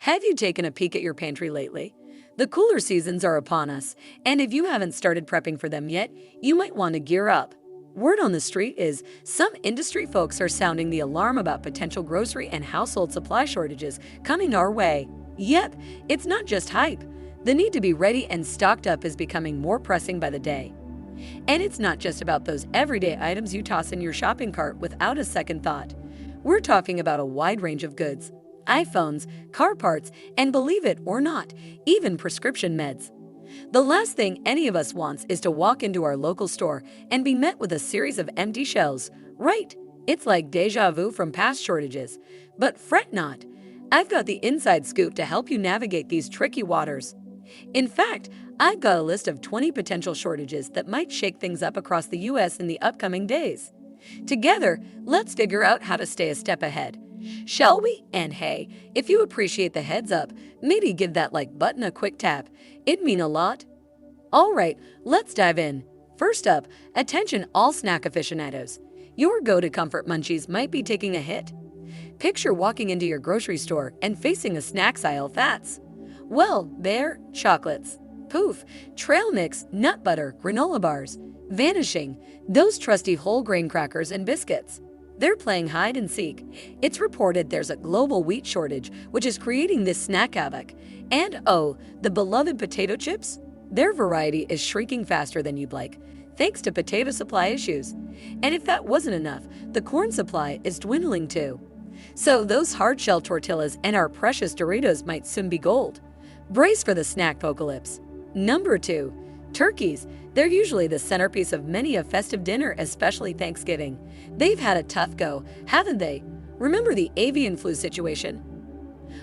Have you taken a peek at your pantry lately? The cooler seasons are upon us, and if you haven't started prepping for them yet, you might want to gear up. Word on the street is some industry folks are sounding the alarm about potential grocery and household supply shortages coming our way. Yep, it's not just hype. The need to be ready and stocked up is becoming more pressing by the day. And it's not just about those everyday items you toss in your shopping cart without a second thought. We're talking about a wide range of goods: iPhones, car parts, and believe it or not, even prescription meds. The last thing any of us wants is to walk into our local store and be met with a series of empty shelves. Right? It's like deja vu from past shortages. But fret not. I've got the inside scoop to help you navigate these tricky waters. In fact, I've got a list of 20 potential shortages that might shake things up across the US in the upcoming days. Together, let's figure out how to stay a step ahead. Shall we? And hey, if you appreciate the heads up, maybe give that like button a quick tap. It'd mean a lot. All right, let's dive in. First up, attention all snack aficionados. Your go-to comfort munchies might be taking a hit. Picture walking into your grocery store and facing a snacks aisle that's, well, they're chocolates. Poof, trail mix, nut butter, granola bars. Vanishing, those trusty whole grain crackers and biscuits. They're playing hide and seek. It's reported there's a global wheat shortage, which is creating this snack havoc. And oh, the beloved potato chips? Their variety is shrinking faster than you'd like, thanks to potato supply issues. And if that wasn't enough, the corn supply is dwindling too. So those hard-shell tortillas and our precious Doritos might soon be gold. Brace for the snack-pocalypse. Number 2. Turkeys. They're usually the centerpiece of many a festive dinner, especially Thanksgiving. They've had a tough go, haven't they? Remember the avian flu situation?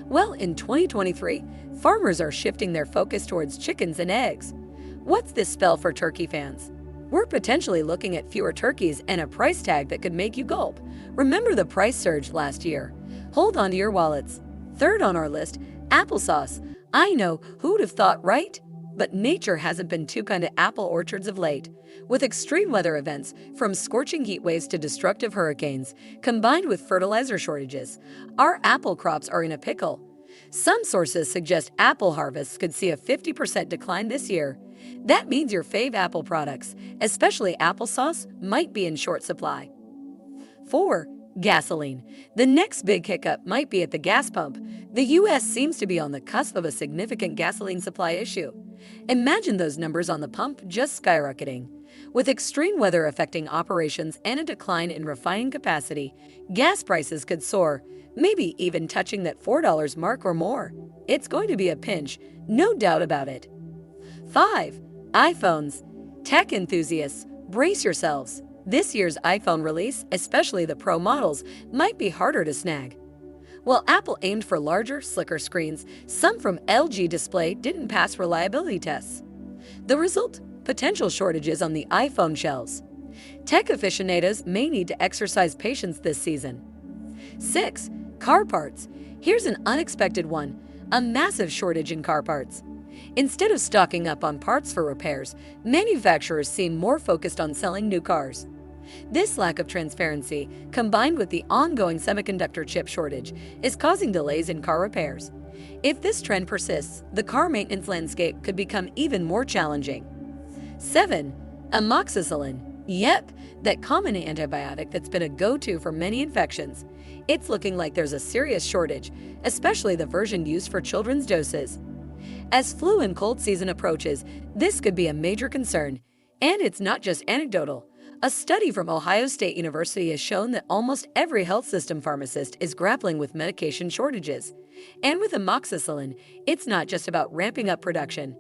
Well, in 2023, farmers are shifting their focus towards chickens and eggs. What's this spell for turkey fans? We're potentially looking at fewer turkeys and a price tag that could make you gulp. Remember the price surge last year? Hold on to your wallets. Third on our list, applesauce. I know, who'd have thought, right? But nature hasn't been too kind to apple orchards of late. With extreme weather events, from scorching heat waves to destructive hurricanes, combined with fertilizer shortages, our apple crops are in a pickle. Some sources suggest apple harvests could see a 50% decline this year. That means your fave apple products, especially applesauce, might be in short supply. 4. Gasoline. The next big hiccup might be at the gas pump. The U.S. seems to be on the cusp of a significant gasoline supply issue. Imagine those numbers on the pump just skyrocketing. With extreme weather affecting operations and a decline in refining capacity, gas prices could soar, maybe even touching that $4 mark or more. It's going to be a pinch, no doubt about it. 5. iPhones. Tech enthusiasts, brace yourselves. This year's iPhone release, especially the Pro models, might be harder to snag. While Apple aimed for larger, slicker screens, some from LG Display didn't pass reliability tests. The result? Potential shortages on the iPhone shelves. Tech aficionados may need to exercise patience this season. 6. Car parts. Here's an unexpected one: a massive shortage in car parts. Instead of stocking up on parts for repairs, manufacturers seem more focused on selling new cars. This lack of transparency, combined with the ongoing semiconductor chip shortage, is causing delays in car repairs. If this trend persists, the car maintenance landscape could become even more challenging. 7. Amoxicillin. Yep, that common antibiotic that's been a go-to for many infections. It's looking like there's a serious shortage, especially the version used for children's doses. As flu and cold season approaches, this could be a major concern. And it's not just anecdotal. A study from Ohio State University has shown that almost every health system pharmacist is grappling with medication shortages. And with amoxicillin, it's not just about ramping up production.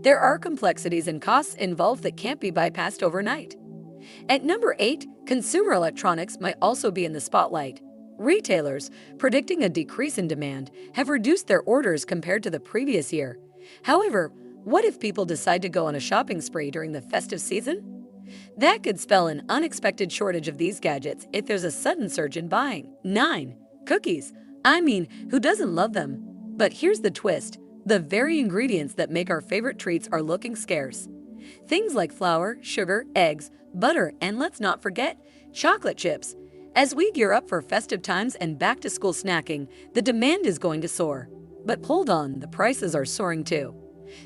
There are complexities and costs involved that can't be bypassed overnight. At number 8, consumer electronics might also be in the spotlight. Retailers, predicting a decrease in demand, have reduced their orders compared to the previous year. However, what if people decide to go on a shopping spree during the festive season? That could spell an unexpected shortage of these gadgets if there's a sudden surge in buying. 9. Cookies. I mean, who doesn't love them? But here's the twist: the very ingredients that make our favorite treats are looking scarce. Things like flour, sugar, eggs, butter, and let's not forget, chocolate chips. As we gear up for festive times and back-to-school snacking, the demand is going to soar. But hold on, the prices are soaring too.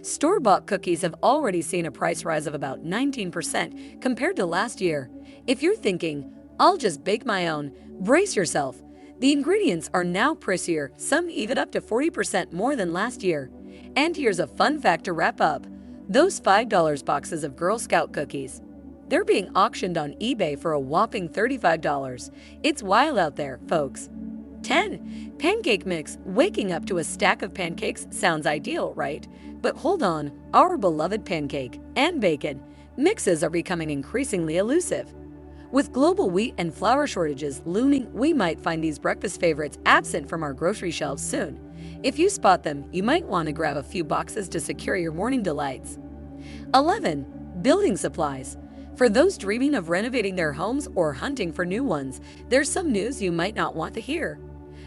Store-bought cookies have already seen a price rise of about 19% compared to last year. If you're thinking, I'll just bake my own, brace yourself. The ingredients are now pricier, some even up to 40% more than last year. And here's a fun fact to wrap up. Those $5 boxes of Girl Scout cookies, they're being auctioned on eBay for a whopping $35. It's wild out there, folks. 10. Pancake mix. Waking up to a stack of pancakes sounds ideal, right? But hold on, our beloved pancake and bacon mixes are becoming increasingly elusive. With global wheat and flour shortages looming, we might find these breakfast favorites absent from our grocery shelves soon. If you spot them, you might want to grab a few boxes to secure your morning delights. 11. Building supplies. For those dreaming of renovating their homes or hunting for new ones, there's some news you might not want to hear.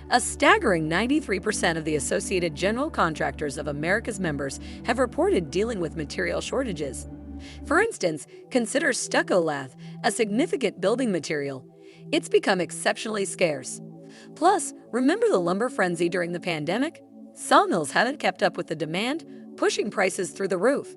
A staggering 93% of the Associated General Contractors of America's members have reported dealing with material shortages. For instance, consider stucco lath, a significant building material. It's become exceptionally scarce. Plus, remember the lumber frenzy during the pandemic? Sawmills haven't kept up with the demand, pushing prices through the roof.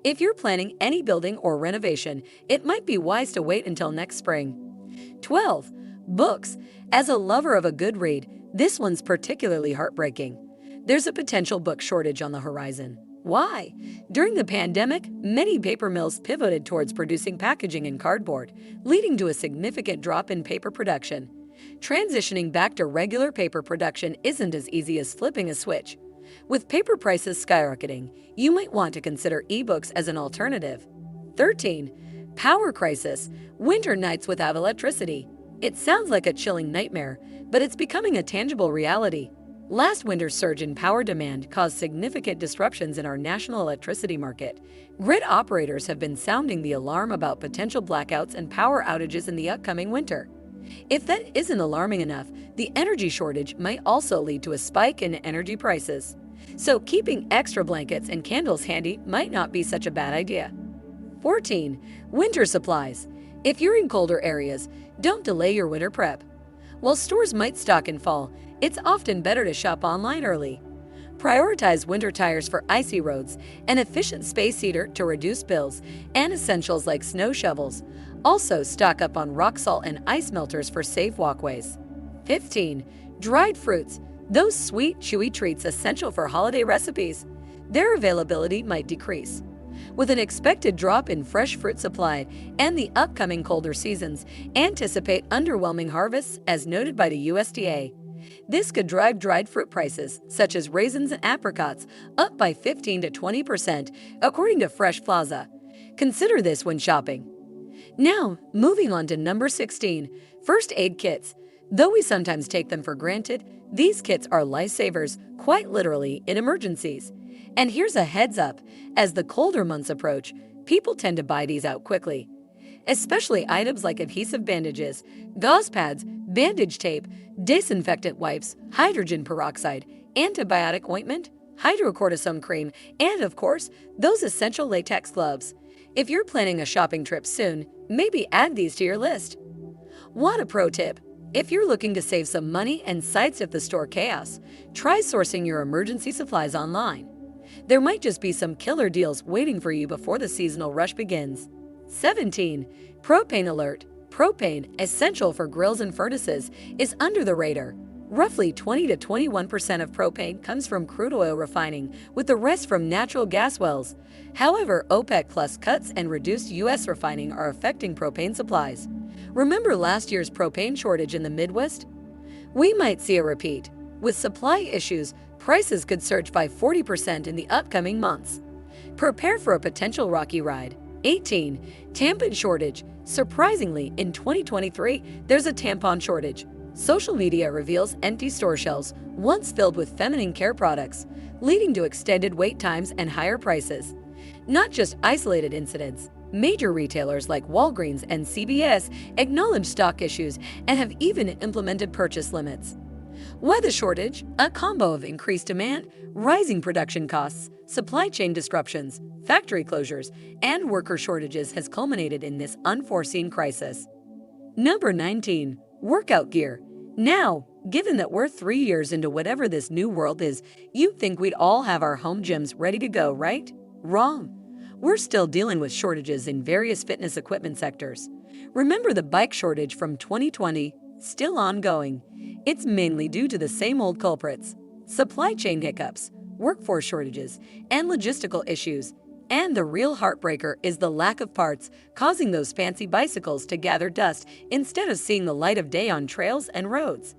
If you're planning any building or renovation, it might be wise to wait until next spring. 12. Books. As a lover of a good read, this one's particularly heartbreaking. There's a potential book shortage on the horizon. Why? During the pandemic, many paper mills pivoted towards producing packaging and cardboard, leading to a significant drop in paper production. Transitioning back to regular paper production isn't as easy as flipping a switch. With paper prices skyrocketing, you might want to consider ebooks as an alternative. 13. Power crisis. Winter nights without electricity. It sounds like a chilling nightmare, but it's becoming a tangible reality. Last winter's surge in power demand caused significant disruptions in our national electricity market. Grid operators have been sounding the alarm about potential blackouts and power outages in the upcoming winter. If that isn't alarming enough, the energy shortage might also lead to a spike in energy prices. So keeping extra blankets and candles handy might not be such a bad idea. 14. Winter supplies. If you're in colder areas, don't delay your winter prep. While stores might stock in fall, it's often better to shop online early. Prioritize winter tires for icy roads, an efficient space heater to reduce bills, and essentials like snow shovels. Also, stock up on rock salt and ice melters for safe walkways. 15. Dried fruits. Those sweet, chewy treats essential for holiday recipes. Their availability might decrease. With an expected drop in fresh fruit supply and the upcoming colder seasons, anticipate underwhelming harvests as noted by the USDA. This could drive dried fruit prices, such as raisins and apricots, up by 15 to 20%, according to Fresh Plaza. Consider this when shopping. Now, moving on to number 16, first aid kits. Though we sometimes take them for granted, these kits are lifesavers, quite literally, in emergencies. And here's a heads up, as the colder months approach, people tend to buy these out quickly. Especially items like adhesive bandages, gauze pads, bandage tape, disinfectant wipes, hydrogen peroxide, antibiotic ointment, hydrocortisone cream, and of course, those essential latex gloves. If you're planning a shopping trip soon, maybe add these to your list. Want a pro tip? If you're looking to save some money and sidestep the store chaos, try sourcing your emergency supplies online. There might just be some killer deals waiting for you before the seasonal rush begins. 17. Propane alert. Propane, essential for grills and furnaces, is under the radar. Roughly 20 to 21% of propane comes from crude oil refining, with the rest from natural gas wells. However, OPEC Plus cuts and reduced U.S. refining are affecting propane supplies. Remember last year's propane shortage in the Midwest? We might see a repeat. With supply issues, prices could surge by 40% in the upcoming months. Prepare for a potential rocky ride. 18. Tampon shortage. Surprisingly, in 2023, there's a tampon shortage. Social media reveals empty store shelves, once filled with feminine care products, leading to extended wait times and higher prices. Not just isolated incidents. Major retailers like Walgreens and CVS acknowledge stock issues and have even implemented purchase limits. Why the shortage? A combo of increased demand, rising production costs, supply chain disruptions, factory closures, and worker shortages has culminated in this unforeseen crisis. Number 19. Workout gear. Now, given that we're 3 years into whatever this new world is, you'd think we'd all have our home gyms ready to go, right? Wrong. We're still dealing with shortages in various fitness equipment sectors. Remember the bike shortage from 2020? Still ongoing. It's mainly due to the same old culprits: supply chain hiccups, workforce shortages, and logistical issues. And the real heartbreaker is the lack of parts, causing those fancy bicycles to gather dust instead of seeing the light of day on trails and roads.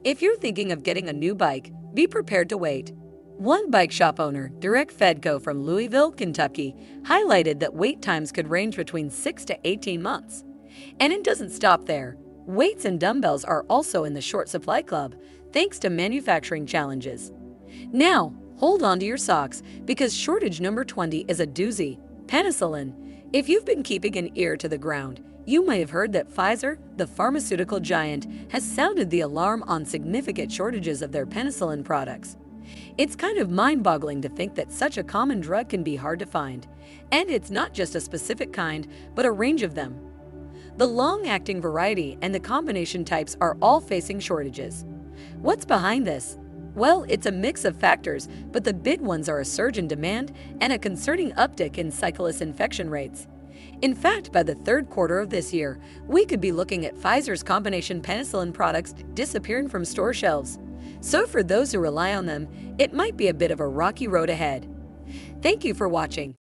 If you're thinking of getting a new bike, be prepared to wait. One bike shop owner, Derek Fedko from Louisville, Kentucky, highlighted that wait times could range between 6 to 18 months. And it doesn't stop there. Weights and dumbbells are also in the short supply club, thanks to manufacturing challenges. Now, hold on to your socks, because shortage number 20 is a doozy: penicillin. If you've been keeping an ear to the ground, you may have heard that Pfizer, the pharmaceutical giant, has sounded the alarm on significant shortages of their penicillin products. It's kind of mind-boggling to think that such a common drug can be hard to find. And it's not just a specific kind, but a range of them. The long-acting variety and the combination types are all facing shortages. What's behind this? Well, it's a mix of factors, but the big ones are a surge in demand and a concerning uptick in cyclist infection rates. In fact, by the third quarter of this year, we could be looking at Pfizer's combination penicillin products disappearing from store shelves. So for those who rely on them, it might be a bit of a rocky road ahead. Thank you for watching.